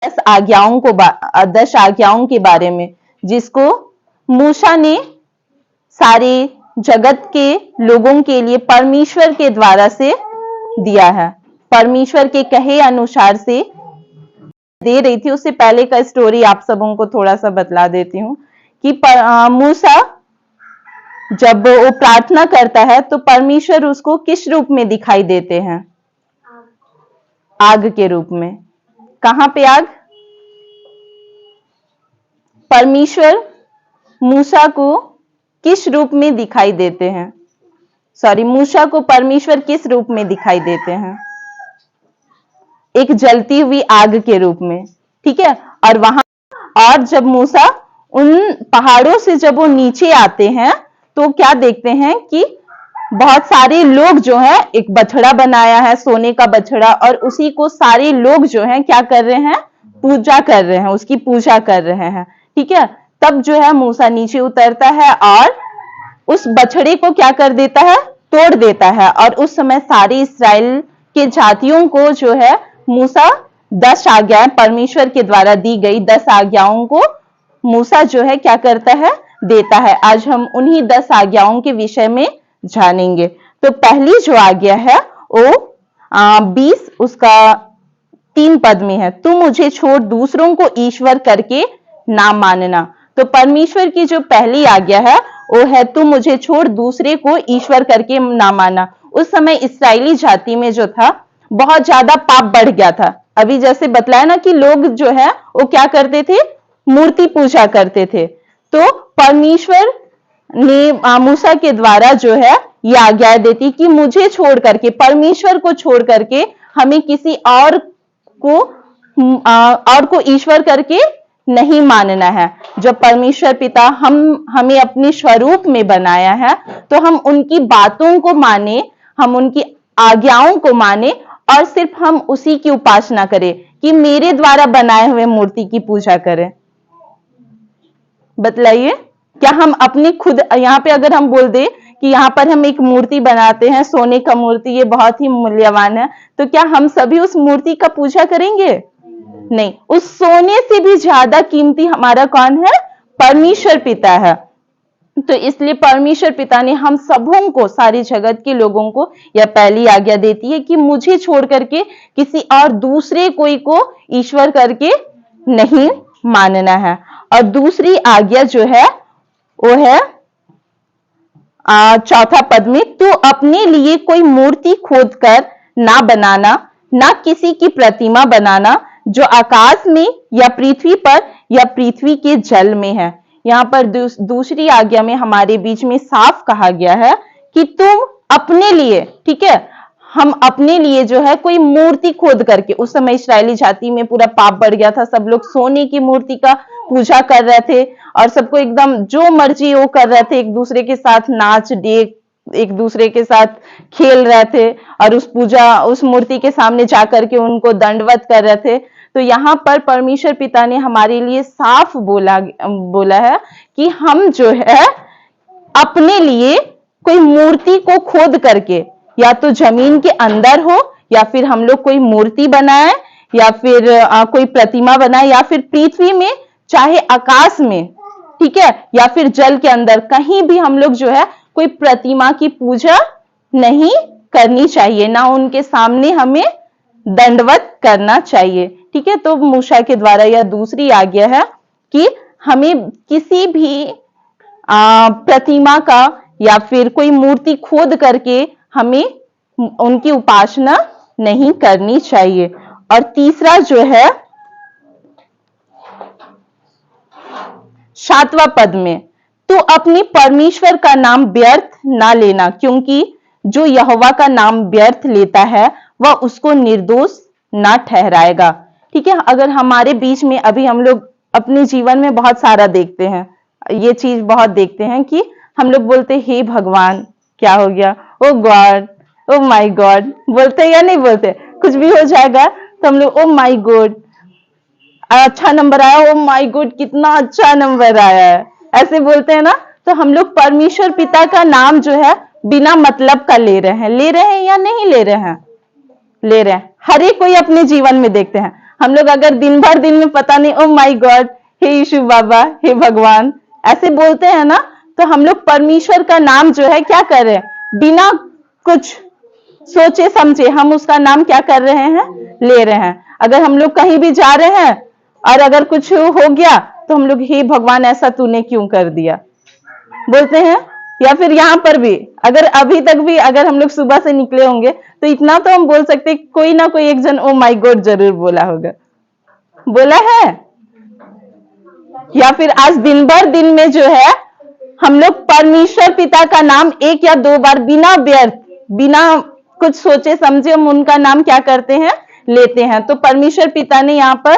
10 आज्ञाओं के बारे में, जिसको मूसा ने सारे जगत के लोगों के लिए परमेश्वर के द्वारा से दिया है, परमेश्वर के कहे अनुसार से दे रही थी। उससे पहले का स्टोरी आप सबों को थोड़ा सा बतला देती हूँ कि मूसा जब वो प्रार्थना करता है तो परमेश्वर उसको किस रूप में दिखाई देते हैं? आग के रूप में। कहां पे आग? परमेश्वर मूसा को किस रूप में दिखाई देते हैं? सॉरी, मूसा को परमेश्वर किस रूप में दिखाई देते हैं? एक जलती हुई आग के रूप में, ठीक है। और जब मूसा उन पहाड़ों से जब वो नीचे आते हैं तो क्या देखते हैं कि बहुत सारे लोग जो है, एक बछड़ा बनाया है, सोने का बछड़ा, और उसी को सारे लोग जो है क्या कर रहे हैं? पूजा कर रहे हैं, उसकी पूजा कर रहे हैं, ठीक है। तब जो है मूसा नीचे उतरता है और उस बछड़े को क्या कर देता है? तोड़ देता है। और उस समय सारे इस्राएल के जातियों को जो है मूसा 10 आज्ञाएं, परमेश्वर के द्वारा दी गई 10 आज्ञाओं को मूसा जो है क्या करता है? देता है। आज हम उन्हीं 10 आज्ञाओं के विषय में जानेंगे। तो पहली जो आज्ञा है वो 20 उसका 3 पद में है, तू मुझे छोड़ दूसरों को ईश्वर करके ना मानना। तो परमेश्वर की जो पहली आज्ञा है वो है तू मुझे छोड़ दूसरे को ईश्वर करके ना मानना। उस समय इस्राएली जाति में जो था बहुत ज्यादा पाप बढ़ गया था। अभी जैसे बतलाया ना कि लोग जो है वो क्या करते थे? मूर्ति पूजा करते थे। तो परमेश्वर ने मूसा के द्वारा जो है ये आज्ञा देती कि मुझे छोड़ करके, परमेश्वर को छोड़ करके हमें किसी और को ईश्वर करके नहीं मानना है। जब परमेश्वर पिता हमें अपने स्वरूप में बनाया है तो हम उनकी बातों को माने, हम उनकी आज्ञाओं को माने और सिर्फ हम उसी की उपासना करें, कि मेरे द्वारा बनाए हुए मूर्ति की पूजा करें। बतलाइए, क्या हम अपनी खुद, यहाँ पे अगर हम बोल दे कि यहाँ पर हम एक मूर्ति बनाते हैं, सोने का मूर्ति, ये बहुत ही मूल्यवान है, तो क्या हम सभी उस मूर्ति का पूजा करेंगे? नहीं। उस सोने से भी ज्यादा कीमती हमारा कौन है? परमेश्वर पिता है। तो इसलिए परमेश्वर पिता ने हम सबों को, सारी जगत के लोगों को यह पहली आज्ञा देती है कि मुझे छोड़ करके किसी और दूसरे कोई को ईश्वर करके नहीं मानना है। और दूसरी आज्ञा जो है वो है 4 पद में, तू अपने लिए कोई मूर्ति खोद कर ना बनाना, ना किसी की प्रतिमा बनाना जो आकाश में या पृथ्वी पर या पृथ्वी के जल में है। यहाँ पर दूसरी आज्ञा में हमारे बीच में साफ कहा गया है कि तुम अपने लिए, ठीक है, हम अपने लिए जो है कोई मूर्ति खोद करके, उस समय इस्राएली जाति में पूरा पाप बढ़ गया था, सब लोग सोने की मूर्ति का पूजा कर रहे थे और सबको एकदम जो मर्जी वो कर रहे थे, एक दूसरे के साथ नाच डेक, एक दूसरे के साथ खेल रहे थे और उस मूर्ति के सामने जाकर के उनको दंडवत कर रहे थे। तो यहाँ पर परमेश्वर पिता ने हमारे लिए साफ बोला है कि हम जो है अपने लिए कोई मूर्ति को खोद करके, या तो जमीन के अंदर हो, या फिर हम लोग कोई मूर्ति बनाए, या फिर कोई प्रतिमा बनाए, या फिर पृथ्वी में, चाहे आकाश में, ठीक है, या फिर जल के अंदर, कहीं भी हम लोग जो है कोई प्रतिमा की पूजा नहीं करनी चाहिए, ना उनके सामने हमें दंडवत करना चाहिए, ठीक है। तो मूसा के द्वारा यह दूसरी आज्ञा है कि हमें किसी भी प्रतिमा का या फिर कोई मूर्ति खोद करके हमें उनकी उपासना नहीं करनी चाहिए। और तीसरा जो है 7वां पद में, तो अपने परमेश्वर का नाम व्यर्थ ना लेना, क्योंकि जो यहोवा का नाम व्यर्थ लेता है वह उसको निर्दोष ना ठहराएगा, ठीक है। अगर हमारे बीच में अभी हम लोग अपने जीवन में बहुत सारा देखते हैं, ये चीज बहुत देखते हैं कि हम लोग बोलते हे भगवान, क्या हो गया, ओ गॉड, ओ माय गॉड, बोलते या नहीं बोलते? कुछ भी हो जाएगा तो हम लोग ओ माय गॉड, अच्छा नंबर आया, ओ माय गॉड कितना अच्छा नंबर आया है, ऐसे बोलते हैं ना। तो हम लोग परमेश्वर पिता का नाम जो है बिना मतलब का ले रहे हैं या नहीं ले रहे हैं? ले रहे हैं। हर एक कोई अपने जीवन में देखते हैं, हम लोग अगर दिन भर दिन में पता नहीं ओ माय गॉड, हे यीशु बाबा, हे भगवान ऐसे बोलते हैं ना, तो हम लोग परमेश्वर का नाम जो है क्या कर रहे हैं, बिना कुछ सोचे समझे हम उसका नाम क्या कर रहे हैं, ले रहे हैं। अगर हम लोग कहीं भी जा रहे हैं और अगर कुछ हो गया तो हम लोग हे भगवान ऐसा तूने क्यों कर दिया बोलते हैं। या फिर यहाँ पर भी अगर अभी तक भी अगर हम लोग सुबह से निकले होंगे तो इतना तो हम बोल सकते कोई ना कोई एक जन ओ माय गॉड जरूर बोला होगा, बोला है। या फिर आज दिन भर दिन में जो है हम लोग परमेश्वर पिता का नाम 1 या 2 बार बिना व्यर्थ, बिना कुछ सोचे समझे हम उनका नाम क्या करते हैं, लेते हैं। तो परमेश्वर पिता ने यहाँ पर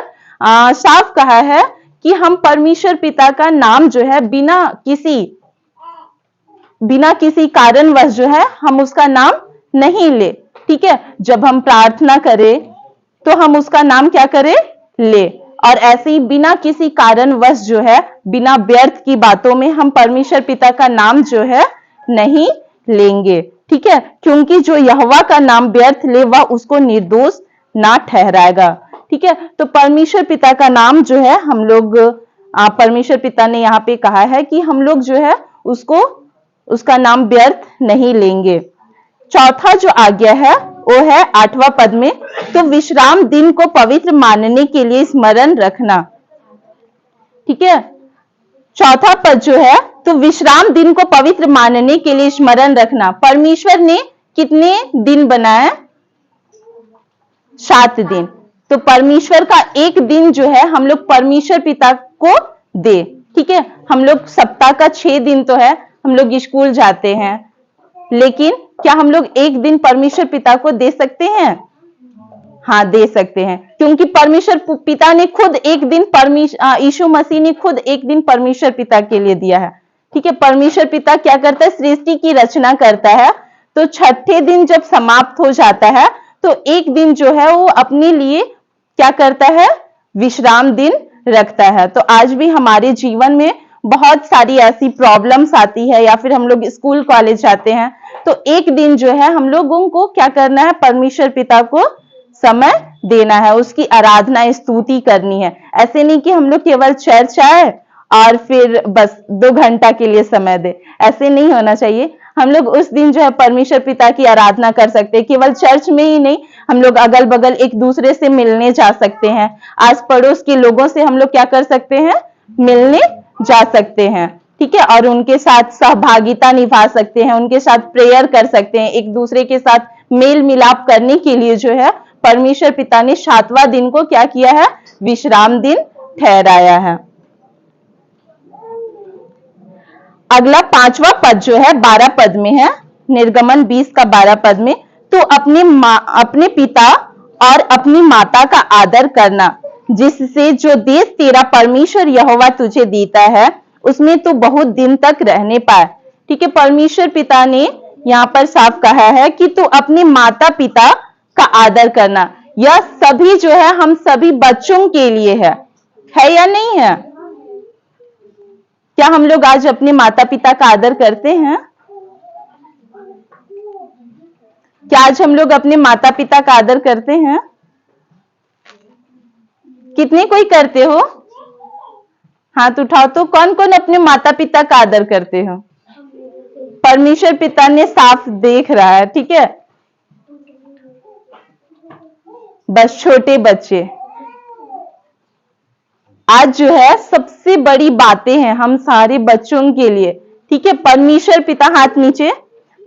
साफ कहा है कि हम परमेश्वर पिता का नाम जो है बिना किसी कारणवश जो है हम उसका नाम नहीं ले। ठीक है, जब हम प्रार्थना करें तो हम उसका नाम क्या करें, ले। और ऐसे ही बिना किसी कारणवश जो है बिना व्यर्थ की बातों में हम परमेश्वर पिता का नाम जो है नहीं लेंगे। ठीक है, क्योंकि जो यहोवा का नाम व्यर्थ ले वह उसको निर्दोष ना ठहराएगा। ठीक है, तो परमेश्वर पिता का नाम जो है हम लोग परमेश्वर पिता ने यहाँ पे कहा है कि हम लोग जो है उसका नाम व्यर्थ नहीं लेंगे। चौथा जो आज्ञा है वो है 8वां पद में, तो विश्राम दिन को पवित्र मानने के लिए स्मरण रखना। ठीक है, चौथा पद जो है तो विश्राम दिन को पवित्र मानने के लिए स्मरण रखना। परमेश्वर ने कितने दिन बनाए, 7 दिन। तो परमेश्वर का एक दिन जो है हम लोग परमेश्वर पिता को दे। ठीक है, हम लोग सप्ताह का 6 दिन तो है हम लोग स्कूल जाते हैं, लेकिन क्या हम लोग एक दिन परमेश्वर पिता को दे सकते हैं? हाँ, दे सकते हैं, क्योंकि परमेश्वर पिता ने खुद एक दिन यीशु मसीह ने खुद एक दिन परमेश्वर पिता के लिए दिया है। ठीक है, परमेश्वर पिता क्या करता है, सृष्टि की रचना करता है, तो छठे दिन जब समाप्त हो जाता है तो एक दिन जो है वो अपने लिए क्या करता है, विश्राम दिन रखता है। तो आज भी हमारे जीवन में बहुत सारी ऐसी प्रॉब्लम्स आती है, या फिर हम लोग स्कूल कॉलेज जाते हैं तो एक दिन जो है हम लोगों को क्या करना है, परमेश्वर पिता को समय देना है, उसकी आराधना स्तुति करनी है। ऐसे नहीं कि हम लोग केवल चर्च आए और फिर बस 2 घंटा के लिए समय दे, ऐसे नहीं होना चाहिए। हम लोग उस दिन जो है परमेश्वर पिता की आराधना कर सकते हैं। केवल चर्च में ही नहीं, हम लोग अगल बगल एक दूसरे से मिलने जा सकते हैं, आस पड़ोस के लोगों से हम लोग क्या कर सकते हैं, मिलने जा सकते हैं। ठीक है, और उनके साथ सहभागिता निभा सकते हैं, उनके साथ प्रेयर कर सकते हैं, एक दूसरे के साथ मेल मिलाप करने के लिए जो है परमेश्वर पिता ने 7वां दिन को क्या किया है, विश्राम दिन ठहराया है। अगला 5वां पद जो है 12 पद में है, निर्गमन 20 का 12 पद में, तो अपने पिता और अपनी माता का आदर करना, जिससे जो देश तेरा परमेश्वर यहोवा तुझे देता है उसमें तो बहुत दिन तक रहने पाए। ठीक है, परमेश्वर पिता ने यहाँ पर साफ कहा है कि तू अपने माता पिता का आदर करना। यह सभी जो है हम सभी बच्चों के लिए है या नहीं है? क्या हम लोग आज अपने माता पिता का आदर करते हैं? क्या आज हम लोग अपने माता पिता का आदर करते हैं? कितने कोई करते हो? हाथ उठाओ तो कौन कौन अपने माता पिता का आदर करते हो? परमेश्वर पिता ने साफ देख रहा है। ठीक है, बस छोटे बच्चे, आज जो है सबसे बड़ी बातें हैं हम सारे बच्चों के लिए। ठीक है, परमेश्वर पिता, हाथ नीचे,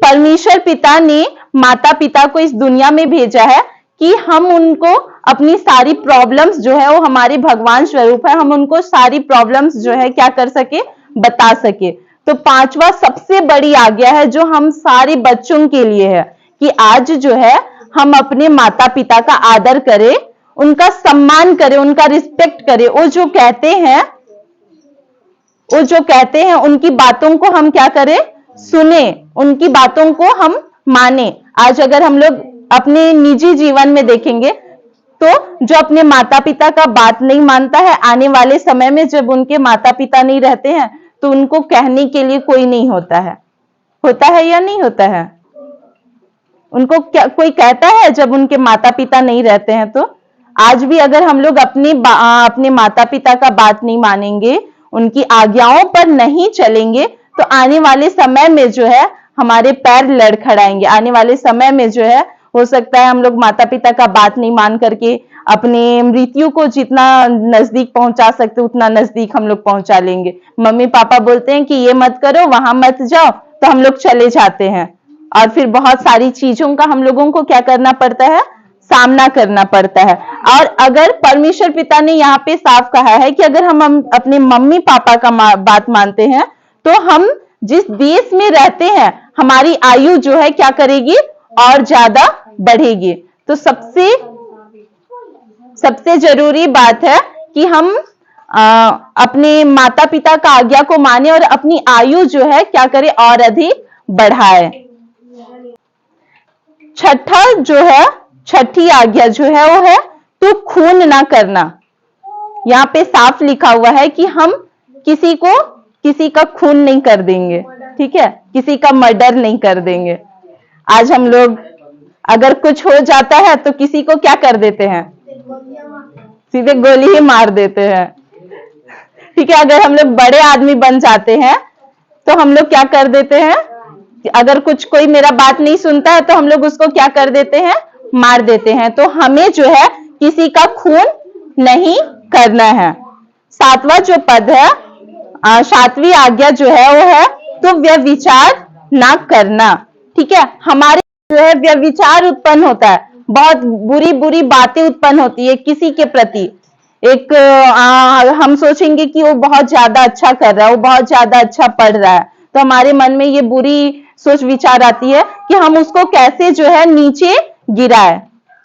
परमेश्वर पिता ने माता पिता को इस दुनिया में भेजा है कि हम उनको अपनी सारी प्रॉब्लम्स जो है, वो हमारे भगवान स्वरूप है, हम उनको सारी प्रॉब्लम्स जो है क्या कर सके, बता सके। तो 5वां सबसे बड़ी आज्ञा है जो हम सारे बच्चों के लिए है कि आज जो है हम अपने माता पिता का आदर करें, उनका सम्मान करें, उनका रिस्पेक्ट करें। वो जो कहते हैं उनकी बातों को हम क्या करें, सुने, उनकी बातों को हम माने। आज अगर हम लोग अपने निजी जीवन में देखेंगे तो जो अपने माता पिता का बात नहीं मानता है, आने वाले समय में जब उनके माता पिता नहीं रहते हैं तो उनको कहने के लिए कोई नहीं होता है या नहीं होता है? उनको क्या कोई कहता है जब उनके माता पिता नहीं रहते हैं? तो आज भी अगर हम लोग अपने माता पिता का बात नहीं मानेंगे, उनकी आज्ञाओं पर नहीं चलेंगे, तो आने वाले समय में जो है हमारे पैर लड़खड़ाएंगे। आने वाले समय में जो है हो सकता है हम लोग माता पिता का बात नहीं मान करके अपने मृत्यु को जितना नजदीक पहुंचा सकते उतना नजदीक हम लोग पहुंचा लेंगे। मम्मी पापा बोलते हैं कि ये मत करो, वहां मत जाओ, तो हम लोग चले जाते हैं और फिर बहुत सारी चीजों का हम लोगों को क्या करना पड़ता है, सामना करना पड़ता है। और अगर परमेश्वर पिता ने यहाँ पे साफ कहा है कि अगर हम अपने मम्मी पापा का बात मानते हैं तो हम जिस देश में रहते हैं हमारी आयु जो है क्या करेगी, और ज्यादा बढ़ेगी। तो सबसे जरूरी बात है कि हम अपने माता पिता का आज्ञा को माने और अपनी आयु जो है क्या करें, और अधिक बढ़ाए। छठी आज्ञा जो है वो है तू खून ना करना। यहाँ पे साफ लिखा हुआ है कि हम किसी का खून नहीं कर देंगे, ठीक है, किसी का मर्डर नहीं कर देंगे। आज हम लोग अगर कुछ हो जाता है तो किसी को क्या कर देते हैं, सीधे गोली ही मार देते हैं, ठीक है। अगर हम लोग बड़े आदमी बन जाते हैं तो हम लोग क्या कर देते हैं, अगर कोई मेरा बात नहीं सुनता है तो हम लोग उसको क्या कर देते हैं, मार देते हैं। तो हमें जो है किसी का खून नहीं करना है। सातवां जो पद है, सातवीं आज्ञा जो है वो है तो व्यभिचार ना करना, ठीक है। हमारे जो है व्यभिचार उत्पन्न होता है, बहुत बुरी बुरी बातें उत्पन्न होती है किसी के प्रति। एक हम सोचेंगे कि वो बहुत ज्यादा अच्छा कर रहा है, वो बहुत ज्यादा अच्छा पढ़ रहा है, तो हमारे मन में ये बुरी सोच विचार आती है कि हम उसको कैसे जो है नीचे गिराए।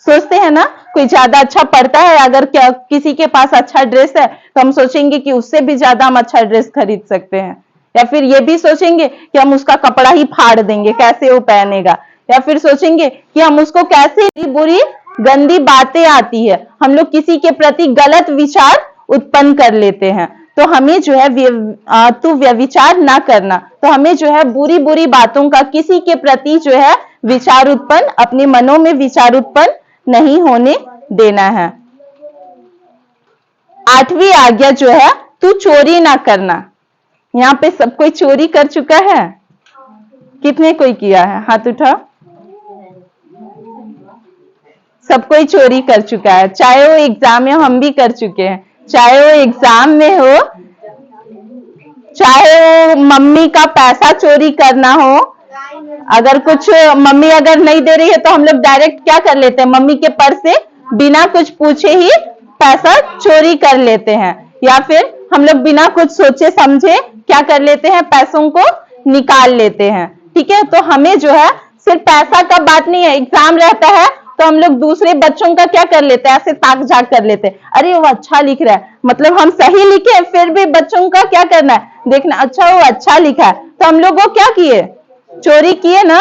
सोचते हैं ना, कोई ज्यादा अच्छा पढ़ता है, अगर किसी के पास अच्छा ड्रेस है तो हम सोचेंगे कि उससे भी ज्यादा हम अच्छा ड्रेस खरीद सकते हैं, या फिर ये भी सोचेंगे कि हम उसका कपड़ा ही फाड़ देंगे, कैसे वो पहनेगा, या फिर सोचेंगे कि हम उसको कैसे बुरी गंदी बातें आती है, हम लोग किसी के प्रति गलत विचार उत्पन्न कर लेते हैं। तो हमें जो है तू व्यभिचार ना करना, तो हमें जो है बुरी बुरी बातों का किसी के प्रति जो है विचार उत्पन्न, अपने मनों में विचार उत्पन्न नहीं होने देना है। आठवीं आज्ञा जो है तू चोरी ना करना। यहाँ पे सब कोई चोरी कर चुका है, कितने कोई किया है, हाथ उठाओ। सब कोई चोरी कर चुका है, चाहे वो एग्जाम में, हम भी कर चुके हैं, चाहे वो एग्जाम में हो, चाहे वो मम्मी का पैसा चोरी करना हो। अगर कुछ मम्मी अगर नहीं दे रही है तो हम लोग डायरेक्ट क्या कर लेते हैं, मम्मी के पर्स से बिना कुछ पूछे ही पैसा चोरी कर लेते हैं, या फिर हम लोग बिना कुछ सोचे समझे क्या कर लेते हैं, पैसों को निकाल लेते हैं, ठीक है। तो हमें जो है सिर्फ पैसा का बात नहीं है, एग्जाम रहता है तो हम लोग दूसरे बच्चों का क्या कर लेते हैं, ऐसे ताक झाक कर लेते हैं, अरे वो अच्छा लिख रहा है, मतलब हम सही लिखे फिर भी बच्चों का क्या करना है, देखना, अच्छा वो अच्छा लिखा है, तो हम लोग वो क्या किए, चोरी किए ना।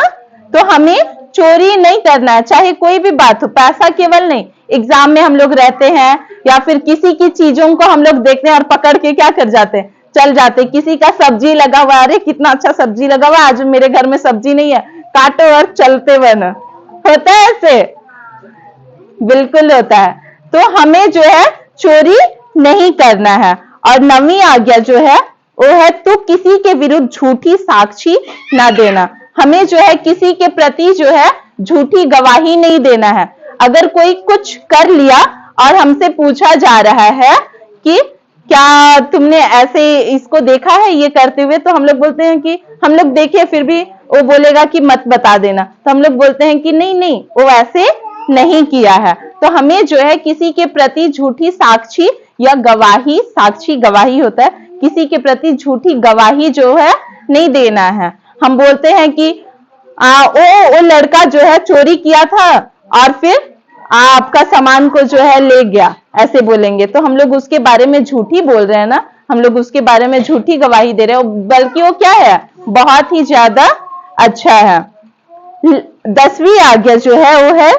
तो हमें चोरी नहीं करना है, चाहे कोई भी बात हो, पैसा केवल नहीं, एग्जाम में हम लोग रहते हैं या फिर किसी की चीजों को हम लोग देखते हैं और पकड़ के क्या कर जाते हैं, चल जाते। किसी का सब्जी लगा हुआ, अरे कितना अच्छा सब्जी लगा हुआ, आज मेरे घर में सब्जी नहीं है, काटो और चलते बनो, होता है ऐसे, बिल्कुल होता है। तो हमें जो है चोरी नहीं करना है। और नवीं आज्ञा जो है वो है तो किसी के विरुद्ध झूठी साक्षी ना देना। हमें जो है किसी के प्रति जो है झूठी गवाही नहीं देना है। अगर कोई कुछ कर लिया और हमसे पूछा जा रहा है कि क्या तुमने ऐसे इसको देखा है ये करते हुए, तो हम लोग बोलते हैं कि हम लोग देखे, फिर भी वो बोलेगा कि मत बता देना, तो हम लोग बोलते हैं कि नहीं नहीं वो ऐसे नहीं किया है। तो हमें जो है किसी के प्रति झूठी साक्षी या गवाही, साक्षी गवाही होता है, किसी के प्रति झूठी गवाही जो है नहीं देना है। हम बोलते हैं कि वो लड़का जो है चोरी किया था और फिर आपका सामान को जो है ले गया, ऐसे बोलेंगे, तो हम लोग उसके बारे में झूठी बोल रहे हैं ना, हम लोग उसके बारे में झूठी गवाही दे रहे हैं, बल्कि वो क्या है, बहुत ही ज्यादा अच्छा है। 10वीं आज्ञा जो है वो है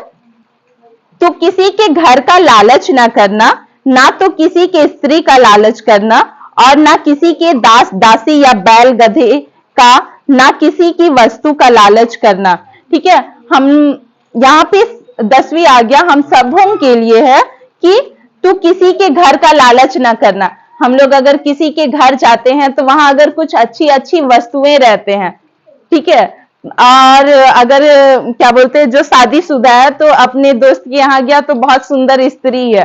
तो किसी के घर का लालच ना करना, ना तो किसी के स्त्री का लालच करना, और ना किसी के दास दासी या बैल गधे का, ना किसी की वस्तु का लालच करना। ठीक है, हम यहाँ पे 10वीं आज्ञा हम सबों के लिए है कि तू किसी के घर का लालच ना करना। हम लोग अगर किसी के घर जाते हैं तो वहां अगर कुछ अच्छी अच्छी वस्तुएं रहते हैं, ठीक है, और अगर क्या बोलते हैं जो शादीशुदा है तो अपने दोस्त के यहाँ गया तो बहुत सुंदर स्त्री है,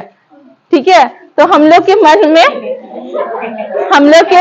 ठीक है, तो हम लोग के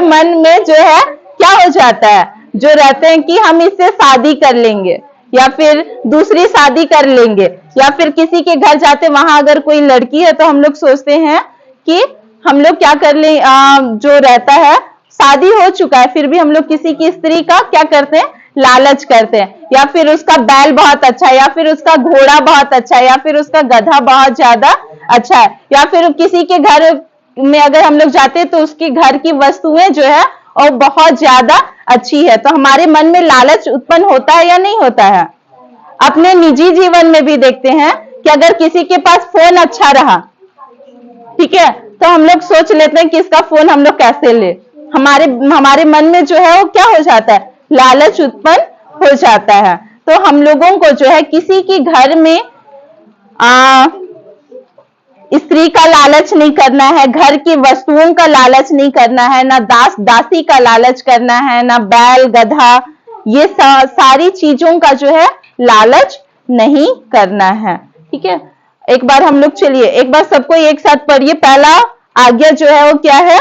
मन में जो है क्या हो जाता है, जो रहते हैं कि हम इससे शादी कर लेंगे या फिर दूसरी शादी कर लेंगे, या फिर किसी के घर जाते वहां अगर कोई लड़की है तो हम लोग सोचते हैं कि हम लोग क्या कर ले, जो रहता है शादी हो चुका है फिर भी हम लोग किसी की स्त्री का क्या करते हैं, लालच करते हैं, या फिर उसका बैल बहुत अच्छा है, या फिर उसका घोड़ा बहुत अच्छा है, या फिर उसका गधा बहुत ज्यादा अच्छा है, या फिर किसी के घर में अगर हम लोग जाते हैं तो उसके घर की वस्तुएं जो है और बहुत ज्यादा अच्छी है, तो हमारे मन में लालच उत्पन्न होता है या नहीं होता है। अपने निजी जीवन में भी देखते हैं कि अगर किसी के पास फोन अच्छा रहा, ठीक है, तो हम लोग सोच लेते हैं कि इसका फोन हम लोग कैसे ले, हमारे मन में जो है वो क्या हो जाता है, लालच उत्पन्न हो जाता है। तो हम लोगों को जो है किसी के घर में स्त्री का लालच नहीं करना है, घर की वस्तुओं का लालच नहीं करना है, ना दास दासी का लालच करना है, ना बैल गधा, ये सारी चीजों का जो है लालच नहीं करना है, ठीक है। एक बार हम लोग चलिए एक बार सबको एक साथ पढ़िए। पहला आज्ञा जो है वो क्या है,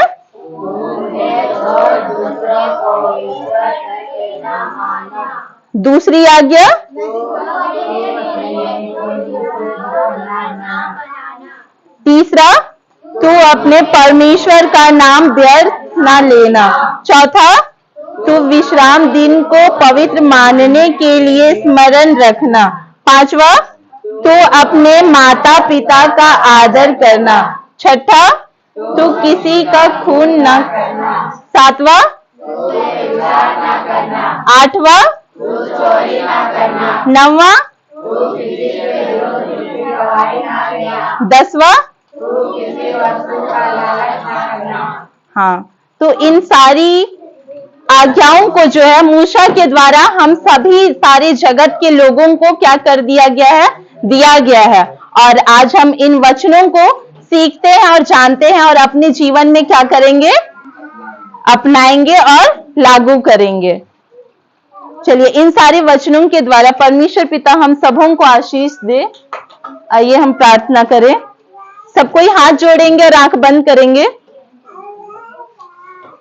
दूसरी आज्ञा तीसरा तू अपने परमेश्वर का नाम व्यर्थ ना लेना, चौथा तू विश्राम दिन को पवित्र मानने के लिए स्मरण रखना, पांचवा तू अपने माता पिता का आदर करना, छठा तू किसी का खून न करना, सातवां आठवां नौवां दसवां, हाँ, तो इन सारी आज्ञाओं को जो है मूसा के द्वारा हम सभी सारे जगत के लोगों को क्या कर दिया गया है, और आज हम इन वचनों को सीखते हैं और जानते हैं और अपने जीवन में क्या करेंगे, अपनाएंगे और लागू करेंगे। चलिए इन सारे वचनों के द्वारा परमेश्वर पिता हम सबों को आशीष दे। आइए हम प्रार्थना करें, सब कोई हाथ जोड़ेंगे और आंख बंद करेंगे।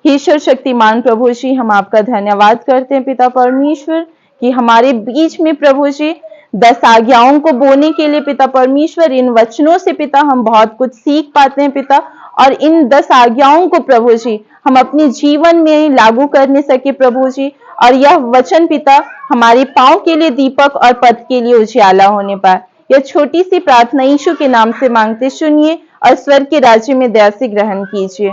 ईश्वर शक्तिमान प्रभु जी, हम आपका धन्यवाद करते हैं पिता परमेश्वर कि हमारे बीच में प्रभु जी 10 आज्ञाओं को बोने के लिए पिता परमेश्वर, इन वचनों से पिता हम बहुत कुछ सीख पाते हैं पिता, और इन 10 आज्ञाओं को प्रभु जी हम अपने जीवन में लागू करने सके प्रभु जी, और यह वचन पिता हमारे पांव के लिए दीपक और पथ के लिए उजियाला होने पाए। यह छोटी सी प्रार्थना यीशु के नाम से मांगते सुनिए और स्वर्ग के राज्य में दया से ग्रहण कीजिए।